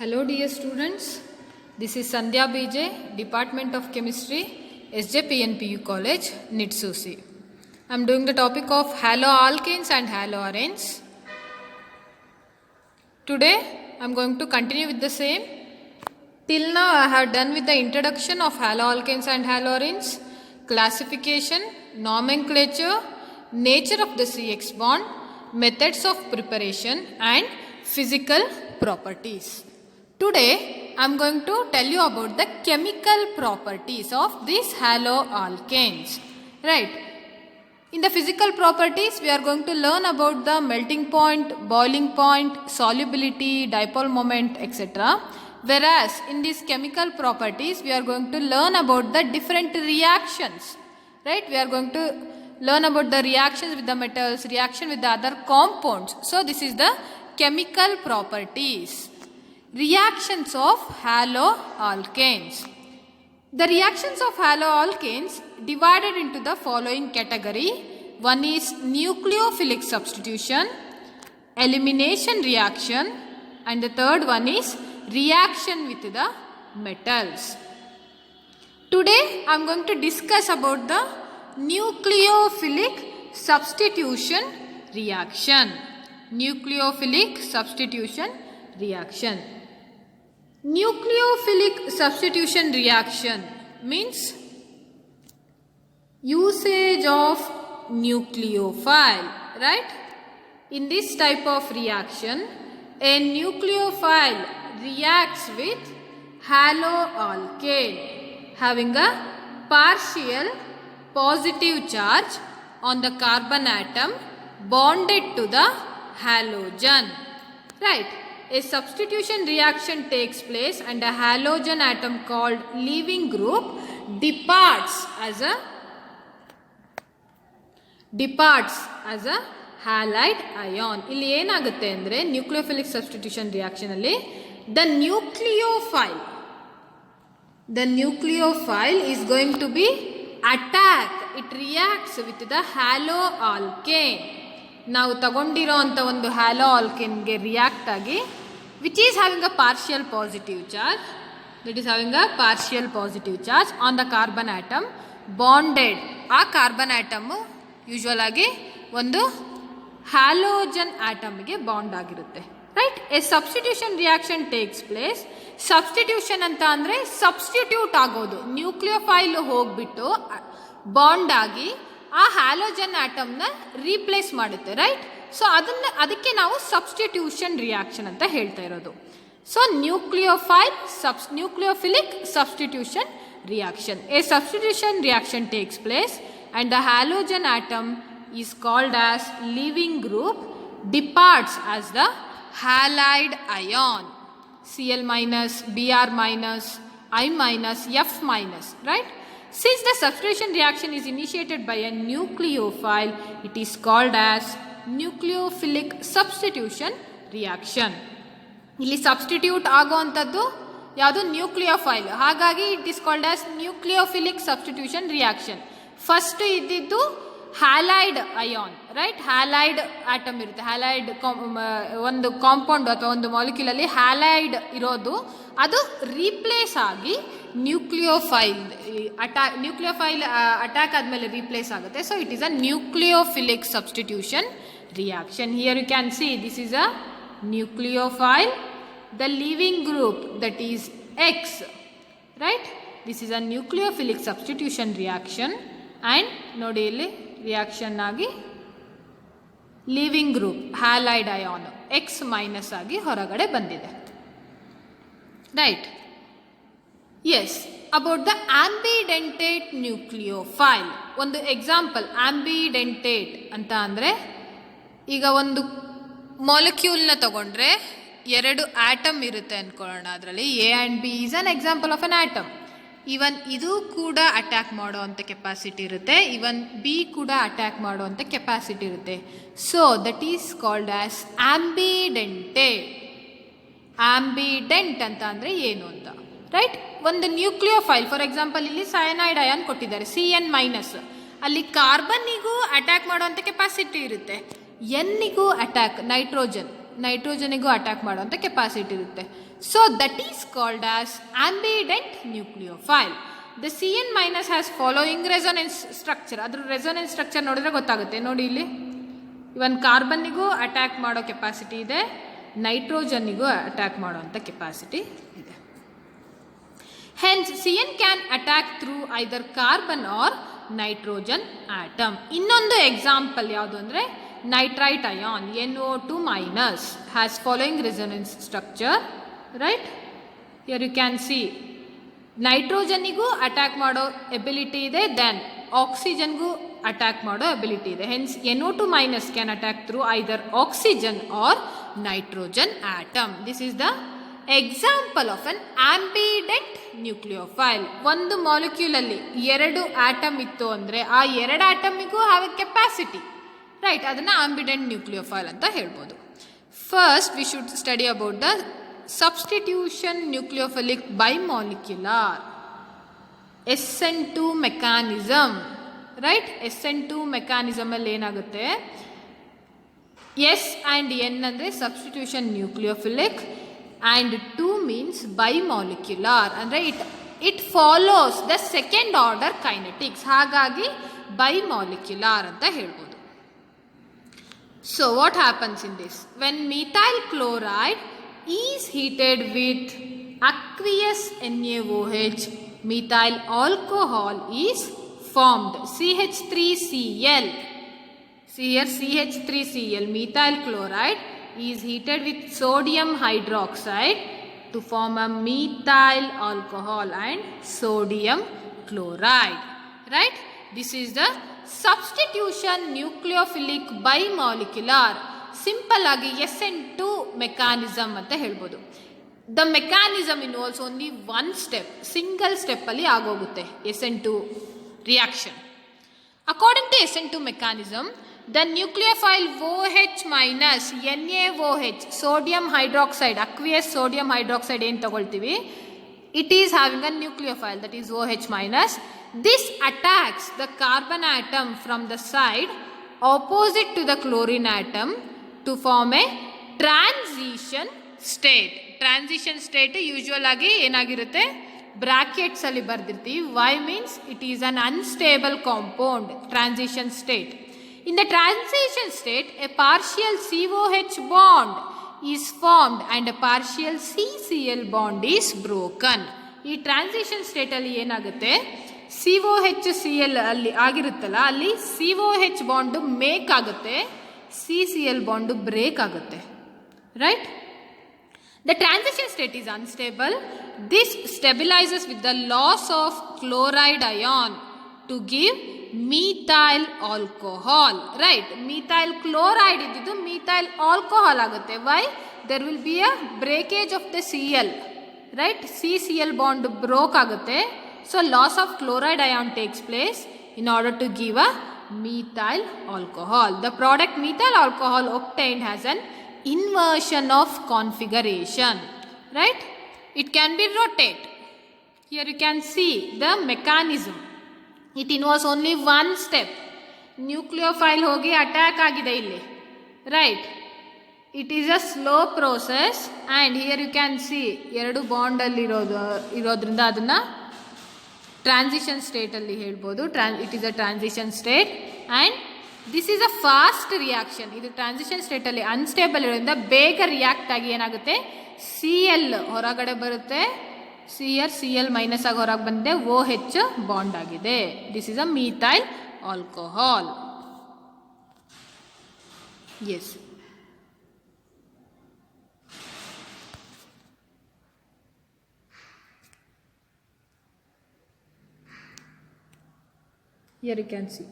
Hello dear students, this is Sandhya BJ, Department of Chemistry, SJPNPU College, Nitsusi. I am doing the topic of haloalkanes and haloarenes. Today I am going to continue with the same. Till now I have done with the introduction of haloalkanes and haloarenes, classification, nomenclature, nature of the CX bond, methods of preparation and physical properties. Today I am going to tell you about the chemical properties of these haloalkanes. Right. In the physical properties we are going to learn about the melting point, boiling point, solubility, dipole moment, etc. Whereas in these chemical properties we are going to learn about the different reactions. Right. We are going to learn about the reactions with the metals, reaction with the other compounds. So this is the chemical properties. Reactions of haloalkanes. The reactions of haloalkanes divided into the following category. One is nucleophilic substitution, elimination reaction, and the third one is reaction with the metals. Today I am going to discuss about the nucleophilic substitution reaction. Nucleophilic substitution reaction. Nucleophilic substitution reaction means usage of nucleophile, right? In this type of reaction, a nucleophile reacts with haloalkane having a partial positive charge on the carbon atom bonded to the halogen, right? A substitution reaction takes place and a halogen atom called leaving group departs as a halide ion. ಇಲ್ಲಿ ಏನಾಗುತ್ತೆ ಅಂದರೆ nucleophilic substitution reaction ಅಲ್ಲಿ the nucleophile is going to be attack. It reacts with the haloalkane. ನಾವು ತಗೊಂಡಿರೋ ಅಂತ ಒಂದು haloalkaneಗೆ react ಆಗಿ which is having a partial positive charge, on the carbon atom bonded. ಆ ಕಾರ್ಬನ್ ಆಟಮ್ ಯೂಶುವಲ್ ಆಗಿ ಒಂದು halogen ಆಟಮ್ಗೆ bond ಆಗಿರುತ್ತೆ, right? A substitution reaction takes place. Substitution ಅಂತ ಅಂದರೆ ಸಬ್ಸ್ಟಿಟ್ಯೂಟ್ ಆಗೋದು. ನ್ಯೂಕ್ಲಿಯೋಫೈಲ್ ಹೋಗ್ಬಿಟ್ಟು ಬಾಂಡ್ ಆಗಿ ಆ ಹ್ಯಾಲೋಜನ್ ಆಟಮ್ನ ರೀಪ್ಲೇಸ್ ಮಾಡುತ್ತೆ, ರೈಟ್? ಸೊ ಅದಕ್ಕೆ ನಾವು ಸಬ್ಸ್ಟಿಟ್ಯೂಷನ್ ರಿಯಾಕ್ಷನ್ ಅಂತ ಹೇಳ್ತಾ ಇರೋದು. So nucleophilic substitution reaction. A substitution reaction takes place and the halogen atom is called as leaving group departs as the halide ion. Cl minus, Br minus, I minus, F minus, right? Since the substitution reaction is initiated by a nucleophile, it is called as nucleophilic substitution reaction. ಇಲ್ಲಿ substitute ಆಗುವಂಥದ್ದು ಯಾವುದು? Nucleophile. ಹಾಗಾಗಿ it is called as nucleophilic substitution reaction. First ಇದ್ದಿದ್ದು halide ion, right? Halide atom ಇರುತ್ತೆ. Halide ಒಂದು compound ಅಥವಾ ಒಂದು ಮಾಲಿಕ್ಯೂಲಲ್ಲಿ ಹ್ಯಾಲೈಡ್ ಇರೋದು, ಅದು ರೀಪ್ಲೇಸ್ ಆಗಿ ನ್ಯೂಕ್ಲಿಯೋಫೈಲ್ ಅಟ್ಯಾಕ್ ಆದಮೇಲೆ ರೀಪ್ಲೇಸ್ ಆಗುತ್ತೆ. So it is a nucleophilic substitution reaction. Here you can see this is a nucleophile, the leaving group that is X, right? This is a nucleophilic substitution reaction and ನೋಡಿ ಇಲ್ಲಿ reaction ಆಗಿ leaving group halide ion X minus ಆಗಿ ಹೊರಗಡೆ ಬಂದಿದೆ, right? Yes, about the ambidentate nucleophile. ಒಂದು example ambidentate ಅಂತ ಅಂದರೆ, ಈಗ ಒಂದು ಮಾಲಿಕ್ಯೂಲ್ನ ತಗೊಂಡ್ರೆ ಎರಡು ಆಟಮ್ ಇರುತ್ತೆ ಅಂದ್ಕೊಳ್ಳೋಣ. ಅದರಲ್ಲಿ A and B is an example of an atom. Even ಇದು ಕೂಡ ಅಟ್ಯಾಕ್ ಮಾಡೋ ಅಂಥ ಕೆಪಾಸಿಟಿ ಇರುತ್ತೆ, ಇವನ್ ಬಿ ಕೂಡ ಅಟ್ಯಾಕ್ ಮಾಡೋ ಅಂಥ ಕೆಪಾಸಿಟಿ ಇರುತ್ತೆ. So that is called as ambidentate. Ambident ಅಂತ ಅಂದರೆ ಏನು ಅಂತ, ರೈಟ್? ಒಂದು ನ್ಯೂಕ್ಲಿಯೋಫೈಲ್, ಫಾರ್ ಎಕ್ಸಾಂಪಲ್ ಇಲ್ಲಿ ಸಯನೈಡ್ ಅಯಾನ್ ಕೊಟ್ಟಿದ್ದಾರೆ, Cn ಮೈನಸ್. ಅಲ್ಲಿ ಕಾರ್ಬನ್ನಿಗೂ ಅಟ್ಯಾಕ್ ಮಾಡುವಂಥ ಕೆಪಾಸಿಟಿ ಇರುತ್ತೆ, ಎನ್ನಿಗೂ ಅಟ್ಯಾಕ್, ನೈಟ್ರೋಜನ್ ನೈಟ್ರೋಜನಿಗೂ ಅಟ್ಯಾಕ್ ಮಾಡುವಂಥ ಕೆಪಾಸಿಟಿ ಇರುತ್ತೆ. So that is called as ambident nucleophile. The CN- has following resonance structure. ಅದ್ರ ರೆಸೊನೆನ್ಸ್ ಸ್ಟ್ರಕ್ಚರ್ ನೋಡಿದ್ರೆ ಗೊತ್ತಾಗುತ್ತೆ. ನೋಡಿ ಇಲ್ಲಿ ಇವನ್ ಕಾರ್ಬನ್ನಿಗೂ ಅಟ್ಯಾಕ್ ಮಾಡೋ ಕೆಪಾಸಿಟಿ ಇದೆ, ನೈಟ್ರೋಜನ್ನಿಗೂ ಅಟ್ಯಾಕ್ ಮಾಡುವಂಥ ಕೆಪಾಸಿಟಿ ಇದೆ. Hence CN can attack through either carbon or nitrogen atom. ಇನ್ನೊಂದು ಎಕ್ಸಾಂಪಲ್ ಯಾವುದು ಅಂದರೆ nitrite ion NO2- has following resonance structure, right. Here you can see ನೈಟ್ರೋಜನ್ನಿಗೂ ಅಟ್ಯಾಕ್ ಮಾಡೋ ಎಬಿಲಿಟಿ ಇದೆ, ದೆನ್ ಆಕ್ಸಿಜನ್ಗೂ ಅಟ್ಯಾಕ್ ಮಾಡೋ ಎಬಿಲಿಟಿ ಇದೆ. Hence NO2- can attack through either oxygen or nitrogen atom. This is the example of an ambident nucleophile. ಒಂದು ಮಾಲಿಕ್ಯೂಲಲ್ಲಿ ಎರಡು atom ಇತ್ತು ಅಂದರೆ ಆ ಎರಡು ಆಟಮಿಗೂ ಹ್ಯಾವ್ ಎ ಕೆಪಾಸಿಟಿ, ರೈಟ್. ಅದನ್ನು ಆಂಬಿಡೆಂಟ್ ನ್ಯೂಕ್ಲಿಯೋಫೈಲ್ ಅಂತ ಹೇಳ್ಬೋದು. First we should study about the substitution nucleophilic bimolecular SN2 mechanism, right. SN2 ಮೆಕ್ಯಾನಿಸಮಲ್ಲಿ ಏನಾಗುತ್ತೆ, S ಆ್ಯಂಡ್ N ಅಂದರೆ substitution nucleophilic and 2 means bimolecular ಅಂದರೆ it follows the second order kinetics. ಹಾಗಾಗಿ bimolecular ಅಂತ ಹೇಳ್ಬೋದು. So what happens in this? When methyl chloride is heated with aqueous NaOH, methyl alcohol is formed. CH3Cl. See here, CH3Cl, methyl chloride is heated with sodium hydroxide to form a methyl alcohol and sodium chloride, right. This is the substitution nucleophilic bimolecular. Simple ಆಗಿ SN2 mechanism ಅಂತ ಹೇಳ್ಬೋದು. The mechanism involves only one step, single ಸ್ಟೆಪ್ಪಲ್ಲಿ ಆಗೋಗುತ್ತೆ SN2 reaction. According to SN2 mechanism, the nucleophile OH- NaOH sodium hydroxide, aqueous sodium hydroxide ಏನು ತಗೊಳ್ತೀವಿ, it is having a nucleophile that is OH-. This attacks the carbon atom from the side opposite to the chlorine atom to form a transition state. Transition state usual ಆಗಿ ಏನಾಗಿರುತ್ತೆ, brackets ಅಲ್ಲಿ ಬರ್ದಿರ್ತೀವಿ. Y means it is an unstable compound. Transition state. In the transition state, a partial COH bond is formed and a partial CCl bond is broken. ಈ transition state ಅಲ್ಲಿ ಏನಾಗುತ್ತೆ, COH-Cl ಅಲ್ಲಿ ಆಗಿರುತ್ತಲ್ಲ, ಅಲ್ಲಿ COH bond make ಆಗುತ್ತೆ, CCl bond break ಆಗುತ್ತೆ, right. The transition state is unstable. This stabilises with the loss of chloride ion to give methyl alcohol, right. Methyl chloride ಇದ್ದಿದ್ದು methyl alcohol ಆಗುತ್ತೆ. Why? There will be a breakage of the Cl, right. CCl bond broke ಆಗುತ್ತೆ. So loss of chloride ion takes place in order to give a methyl alcohol. The product methyl alcohol obtained has an inversion of configuration, right. It can be rotate. Here you can see the mechanism. It involves only one step. Nucleophile hogi attack agide illi, right. It is a slow process and here you can see ಎರಡು bond ಅಲ್ಲಿ ಇರೋದ್ರಿಂದ ಅದನ್ನ transition state ಅಲ್ಲಿ ಹೇಳ್ಬೋದು. It is a transition state and this is a fast reaction. ಇದು transition state ಅಲ್ಲಿ unstable ಇರೋದ್ರಿಂದ ಬೇಗ ರಿಯಾಕ್ಟ್ ಆಗಿ ಏನಾಗುತ್ತೆ, Cl ಹೊರಗಡೆ ಬರುತ್ತೆ, Cl ಮೈನಸ್ ಆಗಿ ಹೊರಗೆ ಬಂದಿದೆ, OH ಬಾಂಡ್ ಆಗಿದೆ. This is a methyl alcohol. Yes, here you can see.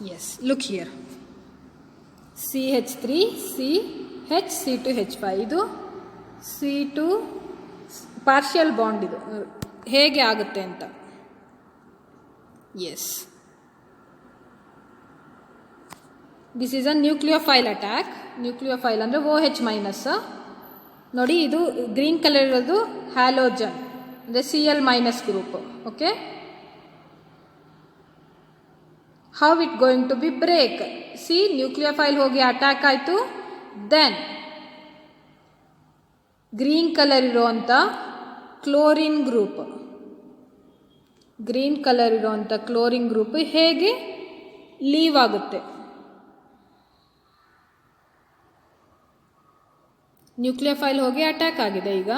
Yes, look here. CH3 CH C2H5 ಇದು C2 ಪಾರ್ಷಿಯಲ್ ಬಾಂಡ್ ಇದು ಹೇಗೆ ಆಗುತ್ತೆ ಅಂತ. Yes, this is a nucleophile attack. Nucleophile ಅಂದರೆ OH ಮೈನಸ್. ನೋಡಿ, ಇದು ಗ್ರೀನ್ ಕಲರ್ ಇರೋದು ಹ್ಯಾಲೋಜನ್ ಅಂದರೆ Cl minus group. Okay, how it going to be break? See, nucleophile ಹೋಗಿ ಅಟ್ಯಾಕ್ ಆಯಿತು. ದೆನ್ ಗ್ರೀನ್ ಕಲರ್ ಇರೋವಂಥ ಕ್ಲೋರಿನ್ ಗ್ರೂಪ್, ಗ್ರೀನ್ ಕಲರ್ ಇರೋವಂಥ chlorine group ಹೇಗೆ ಲೀವ್ ಆಗುತ್ತೆ? ನ್ಯೂಕ್ಲಿಯೋಫೈಲ್ ಹೋಗಿ ಅಟ್ಯಾಕ್ ಆಗಿದೆ. ಈಗ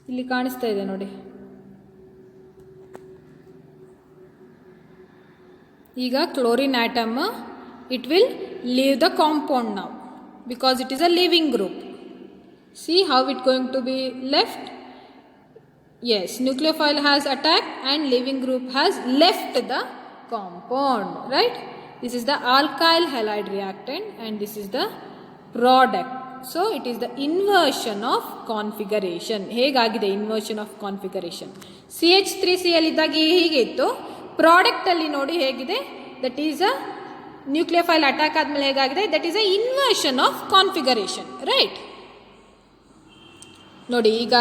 ಇಲ್ಲಿ ಕಾಣಿಸ್ತಾ ಇದೆ ನೋಡಿ. ಈಗ chlorine atom, it will leave the compound now because it is a leaving group. See how it going to be left? Yes, nucleophile has attacked and leaving group has left the compound, right? This is the alkyl halide reactant and this is the product. So it is the inversion of configuration. ಹೇಗಾಗಿದೆ inversion of configuration? CH3Cl ಇದ್ದಾಗ ಹೀಗೆ ಇತ್ತು. Product ಅಲ್ಲಿ ನೋಡಿ ಹೇಗಿದೆ, that is a nucleophile attack ಆದಮೇಲೆ ಹೇಗಾಗಿದೆ, that is a inversion of configuration, right? ನೋಡಿ, ಈಗ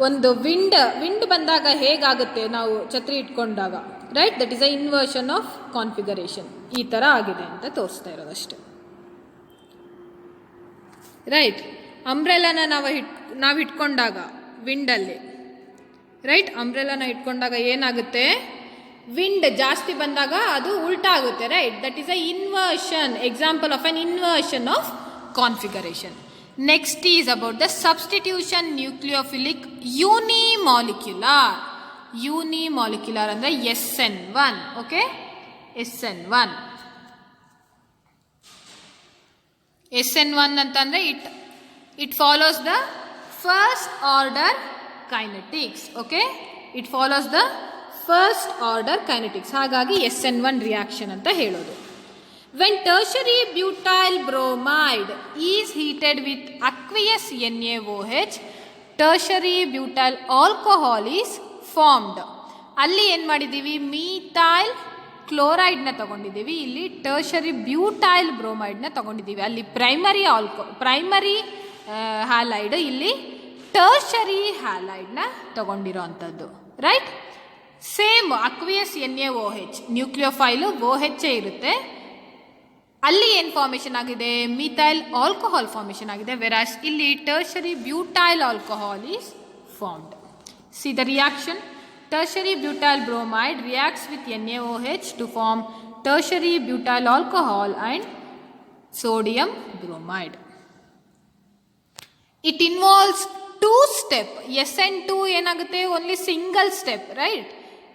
ಒಂದು ವಿಂಡ್ ಬಂದಾಗ ಹೇಗಾಗುತ್ತೆ ನಾವು ಛತ್ರಿ ಇಟ್ಕೊಂಡಾಗ, right? That is a inversion of configuration. ಈ ಥರ ಆಗಿದೆ ಅಂತ ತೋರಿಸ್ತಾ ಇರೋದಷ್ಟೇ, ರೈಟ್? ಅಂಬ್ರೆಲಾನ ನಾವು ಇಟ್ಕೊಂಡಾಗ ವಿಂಡಲ್ಲಿ, ರೈಟ್? ಅಂಬ್ರೆಲಾನ ಇಟ್ಕೊಂಡಾಗ ಏನಾಗುತ್ತೆ, ವಿಂಡ್ ಜಾಸ್ತಿ ಬಂದಾಗ ಅದು ಉಲ್ಟಾ ಆಗುತ್ತೆ, right? That is a inversion, example of an inversion of configuration. Next is about the substitution nucleophilic unimolecular. Unimolecular ಅಂದರೆ SN1. ಓಕೆ, SN1 ಅಂತಂದರೆ it follows the first order kinetics. Okay, it follows the first order kinetics. ಹಾಗಾಗಿ SN1 reaction ಅಂತ ಹೇಳೋದು. When tertiary butyl bromide is heated with aqueous NaOH, tertiary butyl alcohol is formed. ಅಲ್ಲಿ ಏನು ಮಾಡಿದ್ದೀವಿ, methyl ಕ್ಲೋರೈಡ್ನ ತಗೊಂಡಿದ್ದೀವಿ, ಇಲ್ಲಿ tertiary butyl ಬ್ರೋಮೈಡ್ನ ತಗೊಂಡಿದ್ದೀವಿ. ಅಲ್ಲಿ ಪ್ರೈಮರಿ ಹ್ಯಾಲೈಡ್, ಇಲ್ಲಿ ಟರ್ಷರಿ ಹ್ಯಾಲೈಡ್ನ ತಗೊಂಡಿರೋ ಅಂಥದ್ದು, right? Same aqueous NaOH, ನ್ಯೂಕ್ಲಿಯೋಫೈಲು OH ಇರುತ್ತೆ. ಅಲ್ಲಿ ಏನು ಫಾರ್ಮೇಷನ್ ಆಗಿದೆ, ಮಿಥೈಲ್ ಆಲ್ಕೋಹಾಲ್ ಫಾರ್ಮೇಷನ್ ಆಗಿದೆ. ವೆರಾಸ್ ಇಲ್ಲಿ tertiary butyl alcohol is formed. C the reaction. Tertiary butyl bromide reacts with NaOH to form tertiary butyl alcohol and sodium bromide. It involves two step. SN2 ಏನಾಗುತ್ತೆ, only single step, right?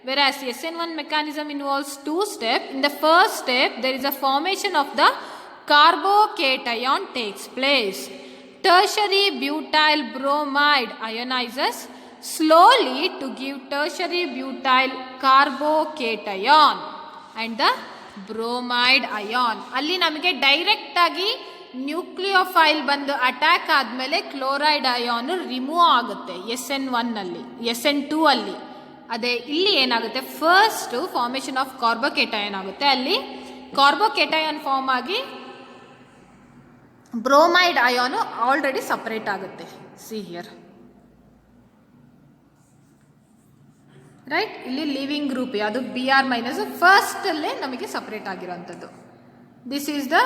Whereas SN1 mechanism involves two steps. In the first step, there is a formation of the carbocation takes place. Tertiary butyl bromide ionizes slowly to give tertiary butyl carbocation and the bromide ion. ಅಲ್ಲಿ ನಮಗೆ direct ಆಗಿ nucleophile ಬಂದು attack ಆದಮೇಲೆ chloride ion remove ಆಗುತ್ತೆ SN1 ಅಲ್ಲಿ, SN2 ಅಲ್ಲಿ. ಅದೇ ಇಲ್ಲಿ ಏನಾಗುತ್ತೆ, ಫಸ್ಟ್ ಫಾರ್ಮೇಷನ್ ಆಫ್ ಕಾರ್ಬೋಕೇಟಯನ್ ಆಗುತ್ತೆ. ಅಲ್ಲಿ ಕಾರ್ಬೋಕೇಟಯನ್ ಫಾರ್ಮ್ ಆಗಿ ಬ್ರೋಮೈಡ್ ಅಯಾನು ಆಲ್ರೆಡಿ ಸಪ್ರೇಟ್ ಆಗುತ್ತೆ. See here, right? ಇಲ್ಲಿ ಲಿವಿಂಗ್ ಗ್ರೂಪ್ ಯಾವುದು, Br ಮೈನಸ್ ಫಸ್ಟ್ ಅಲ್ಲೇ ನಮಗೆ ಸಪ್ರೇಟ್ ಆಗಿರೋಂಥದ್ದು. This is the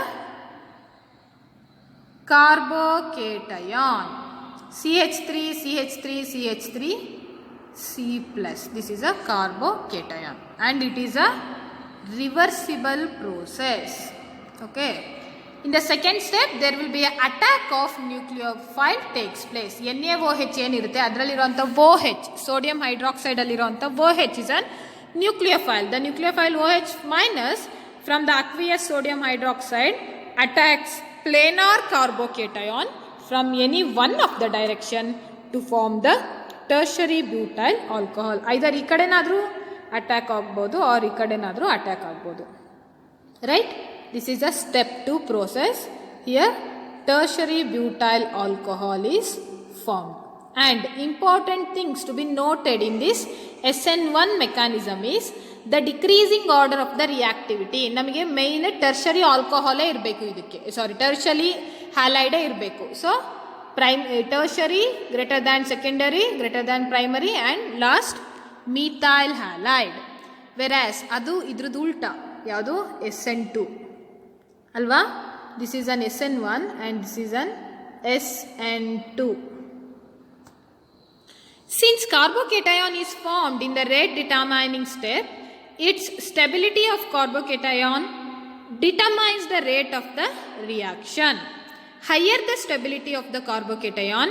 carbocation, CH3 C plus. This is a carbocation and it is a reversible process. Okay, in the second step there will be an attack of nucleophile takes place. NaOH ಏನಿರುತ್ತೆ ಅದರಲ್ಲಿರುವಂಥ OH, sodium hydroxide ಅಲ್ಲಿರುವಂಥ OH is a nucleophile. The nucleophile OH minus from the aqueous sodium hydroxide attacks planar carbocation from any one of the direction to form the tertiary butyl alcohol. ಐದರ್ ಈ ಕಡೆನಾದರೂ attack ಆಗ್ಬೋದು R ಈ ಕಡೆನಾದರೂ attack ಆಗ್ಬೋದು, right? This is a step 2 process. Here tertiary butyl alcohol is formed. And important things to be noted in this SN1 mechanism is the decreasing order of the reactivity. ನಮಗೆ main tertiary ಆಲ್ಕೋಹಾಲೇ ಇರಬೇಕು ಇದಕ್ಕೆ, tertiary ಹ್ಯಾಲೈಡೇ ಇರಬೇಕು. So tertiary greater than secondary greater than primary and last methyl halide. Whereas ಅದು ಇದ್ರದ್ದು ಉಲ್ಟಾ ಯಾವುದು SN2 ಅಲ್ವಾ. This is an SN1 and this is an SN2. Since carbocation is formed in the rate determining step, its stability of carbocation determines the rate of the reaction. Higher the stability of the carbocation,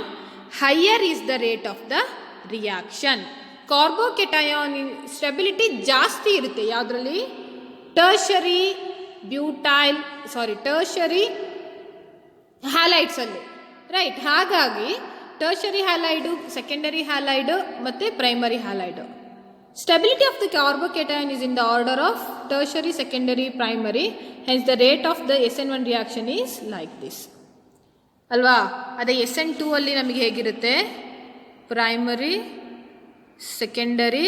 higher is the rate of the reaction. Carbocation stability ಜಾಸ್ತಿ ಇರುತ್ತೆ ಯಾವುದರಲ್ಲಿ, tertiary halides ಅಲ್ಲಿ, right. ಹಾಗಾಗಿ tertiary halide, secondary halide ಮತ್ತು primary halide. Stability of the carbocation is in the order of tertiary, secondary, primary. Hence the rate of the SN1 reaction is like this ಅಲ್ವಾ. ಅದೇ SN2 ಅಲ್ಲಿ ನಮಗೆ ಹೇಗಿರುತ್ತೆ, primary, secondary,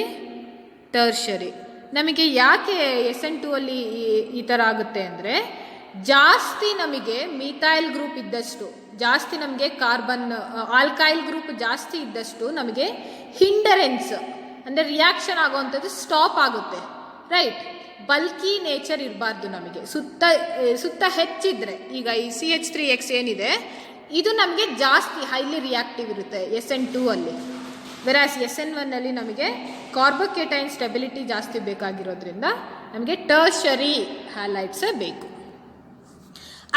tertiary. ನಮಗೆ ಯಾಕೆ SN2 ಅಲ್ಲಿ ಈ ಥರ ಆಗುತ್ತೆ ಅಂದರೆ, ಜಾಸ್ತಿ ನಮಗೆ ಮಿಥೈಲ್ ಗ್ರೂಪ್ ಇದ್ದಷ್ಟು, ಜಾಸ್ತಿ ನಮಗೆ ಕಾರ್ಬನ್ ಆಲ್ಕೈಲ್ ಗ್ರೂಪ್ ಜಾಸ್ತಿ ಇದ್ದಷ್ಟು ನಮಗೆ ಹಿಂಡರೆನ್ಸ್ ಅಂದರೆ ರಿಯಾಕ್ಷನ್ ಆಗುವಂಥದ್ದು ಸ್ಟಾಪ್ ಆಗುತ್ತೆ, ರೈಟ್. ಬಲ್ಕಿ ನೇಚರ್ ಇರಬಾರ್ದು ನಮಗೆ. ಸುತ್ತ ಹೆಚ್ಚಿದ್ರೆ, ಈಗ ಈ CH3X ಏನಿದೆ ಇದು ನಮಗೆ ಜಾಸ್ತಿ ಹೈಲಿ ರಿಯಾಕ್ಟಿವ್ ಇರುತ್ತೆ SN2 ಅಲ್ಲಿ. ವೆರಾಸ್ SN1 ಅಲ್ಲಿ ನಮಗೆ ಕಾರ್ಬೋಕೇಟೈನ್ ಸ್ಟೆಬಿಲಿಟಿ ಜಾಸ್ತಿ ಬೇಕಾಗಿರೋದ್ರಿಂದ ನಮಗೆ ಟರ್ಷರಿ ಹ್ಯಾಲೈಡ್ಸೇ ಬೇಕು.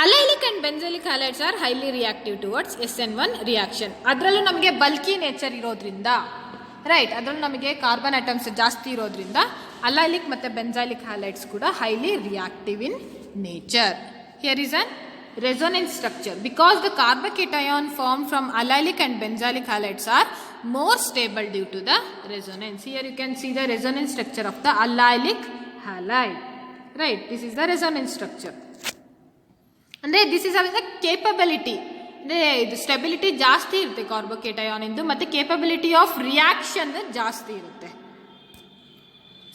Allylic and benzylic halides are highly reactive towards SN1 reaction. ಅದರಲ್ಲೂ ನಮಗೆ ಬಲ್ಕಿ ನೇಚರ್ ಇರೋದ್ರಿಂದ, ರೈಟ್, ಅದರಲ್ಲೂ ನಮಗೆ ಕಾರ್ಬನ್ ಐಟಮ್ಸ್ ಜಾಸ್ತಿ ಇರೋದ್ರಿಂದ ಅಲೈಲಿಕ್ ಮತ್ತು ಬೆಂಜಾಲಿಕ್ ಹ್ಯಾಲೈಡ್ಸ್ ಕೂಡ highly reactive in nature. Here is an resonance structure. Because the carbocation formed from allylic and benzylic halides are more stable due to the resonance. Here you can see the resonance structure of the allylic halide, right. This is the resonance structure. And this is having the capability, the stability ಜಾಸ್ತಿ ಇರುತ್ತೆ ಕಾರ್ಬೋಕೇಟಯಾನ್ ಇಂದು, ಮತ್ತು capability of reaction ಜಾಸ್ತಿ ಇರುತ್ತೆ.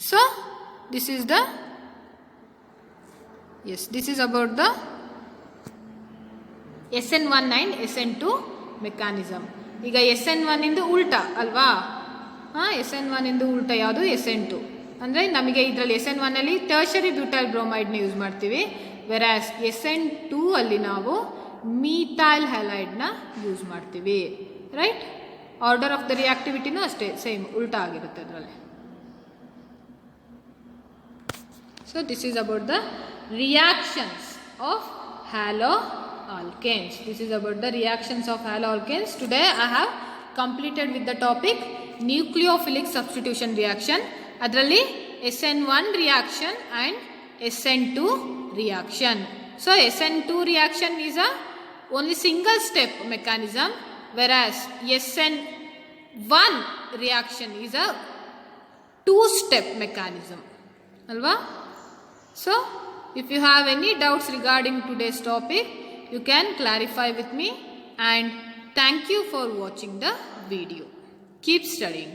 So this is the, yes, this is about the SN1 and SN2 mechanism. ಈಗ SN1 ಇಂದು ಉಲ್ಟಾ ಅಲ್ವಾ, SN1 ಇಂದು ಉಲ್ಟಾ ಯಾವುದು SN2. ಅಂದರೆ ನಮಗೆ ಇದರಲ್ಲಿ SN1 ಅಲ್ಲಿ ಟರ್ಷರಿ ಬ್ಯೂಟೈಲ್ ಬ್ರೋಮೈಡ್ನ ಯೂಸ್ ಮಾಡ್ತೀವಿ, ವೆರಾಸ್ SN2 ಅಲ್ಲಿ ನಾವು ಮೀಥೈಲ್ ಹ್ಯಾಲೈಡ್ನ ಯೂಸ್ ಮಾಡ್ತೀವಿ, ರೈಟ್. ಆರ್ಡರ್ ಆಫ್ ದ ರಿಯಾಕ್ಟಿವಿಟಿನೂ ಅಷ್ಟೇ ಸೇಮ್ ಉಲ್ಟಾ ಆಗಿರುತ್ತೆ ಅದರಲ್ಲಿ. So this is about the reactions of haloalkanes. This is about the reactions of haloalkanes. Today I have completed with the topic nucleophilic substitution reaction. Adralli SN1 reaction and SN2 reaction. So SN2 reaction is a only single step mechanism, whereas SN1 reaction is a two-step mechanism. Alva? So if you have any doubts regarding today's topic, you can clarify with me, and thank you for watching the video. Keep studying.